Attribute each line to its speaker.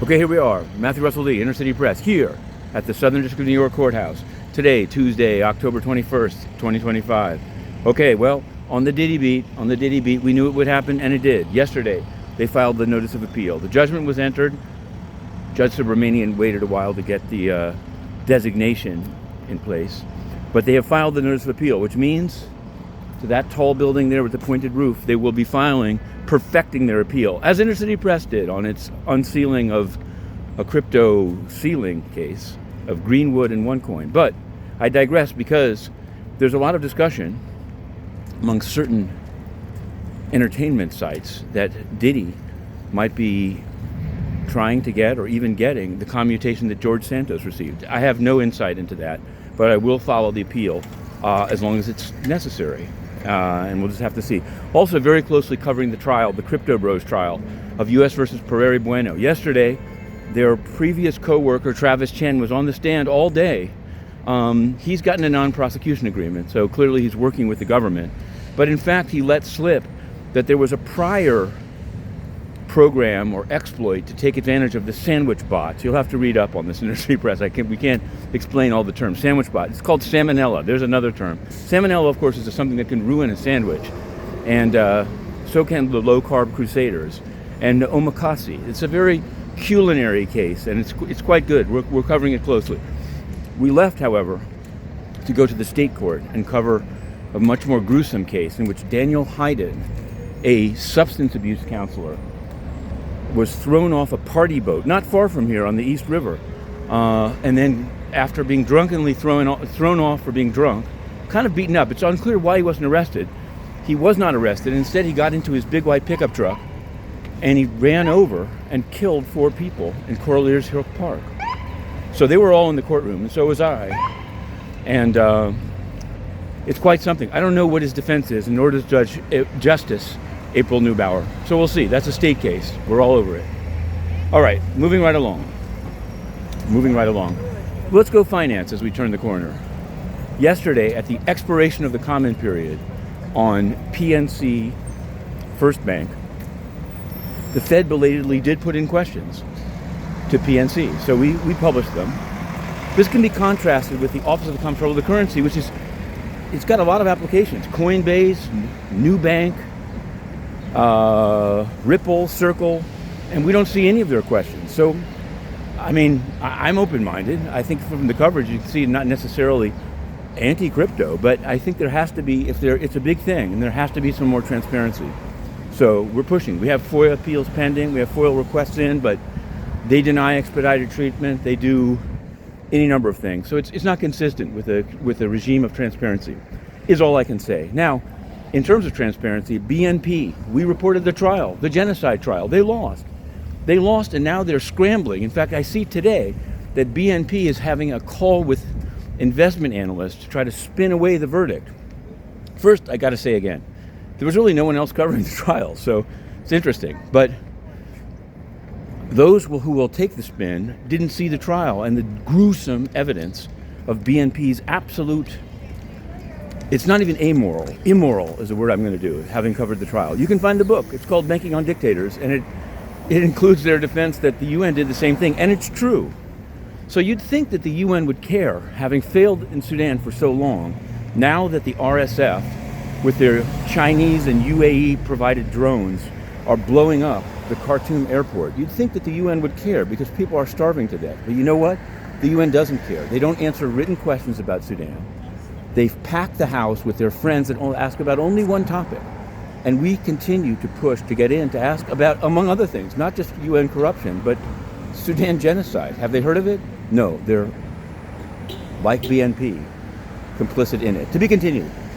Speaker 1: Okay, here we are, Matthew Russell Lee, Inner City Press, here at the Southern District of New York Courthouse. Today, Tuesday, October 21st, 2025. Okay, well, on the Diddy beat, we knew it would happen, and it did. Yesterday, they filed the notice of appeal. The judgment was entered. Judge Subramanian waited a while to get the designation in place, but they have filed the notice of appeal, which means to that tall building there with the pointed roof, they will be perfecting their appeal, as Inner City Press did on its unsealing of a crypto sealing case of Greenwood and OneCoin. But I digress, because there's a lot of discussion among certain entertainment sites that Diddy might be trying to get, or even getting, the commutation that George Santos received. I have no insight into that, but I will follow the appeal as long as it's necessary. And we'll just have to see. Also, very closely covering the trial, the Crypto Bros trial of U.S. versus Pereri Bueno. Yesterday, their previous co-worker, Travis Chen, was on the stand all day. He's gotten a non-prosecution agreement, so clearly he's working with the government. But in fact, he let slip that there was a prior program or exploit to take advantage of the sandwich bots. You'll have to read up on this in the Inner City Press. We can't explain all the terms. Sandwich bot. It's called Salmonella. There's another term. Salmonella, of course, is something that can ruin a sandwich, and so can the low-carb crusaders and omakase. It's a very culinary case, and it's quite good. We're covering it closely. We left, however, to go to the state court and cover a much more gruesome case in which Daniel Hayden, a substance abuse counselor, was thrown off a party boat not far from here on the East River, and then after being drunkenly thrown off for being drunk, kind of beaten up. It's unclear why he wasn't arrested. He was not arrested. Instead, he got into his big white pickup truck and he ran over and killed 4 people in Corlears Hill Park. So they were all in the courtroom, and so was I. And it's quite something. I don't know what his defense is, and nor does Justice April Neubauer. So we'll see. That's a state case. We're all over it. All right, moving right along. Let's go finance as we turn the corner. Yesterday, at the expiration of the comment period on PNC First Bank, the Fed belatedly did put in questions to PNC. So we published them. This can be contrasted with the Office of the Comptroller of the Currency, which it's got a lot of applications. Coinbase, Nubank, Ripple, Circle, and we don't see any of their questions. So, I mean, I'm open-minded. I think from the coverage you can see not necessarily anti-crypto, but I think there has to be, it's a big thing, and there has to be some more transparency. So we're pushing. We have FOIA appeals pending. We have FOIA requests in, but they deny expedited treatment. They do any number of things. So it's not consistent with a regime of transparency, is all I can say. Now, in terms of transparency, BNP, we reported the trial, the genocide trial. They lost, and now they're scrambling. In fact, I see today that BNP is having a call with investment analysts to try to spin away the verdict. First, I got to say again, there was really no one else covering the trial, so it's interesting. But those who will take the spin didn't see the trial and the gruesome evidence of BNP's absolute, it's not even amoral. Immoral is the word I'm going to do, having covered the trial. You can find the book. It's called Banking on Dictators, and it includes their defense that the UN did the same thing, and it's true. So you'd think that the UN would care, having failed in Sudan for so long, now that the RSF, with their Chinese and UAE-provided drones, are blowing up the Khartoum airport. You'd think that the UN would care, because people are starving to death. But you know what? The UN doesn't care. They don't answer written questions about Sudan. They've packed the house with their friends that ask about only one topic. And we continue to push to get in to ask about, among other things, not just UN corruption, but Sudan genocide. Have they heard of it? No, they're, like BNP, complicit in it. To be continued.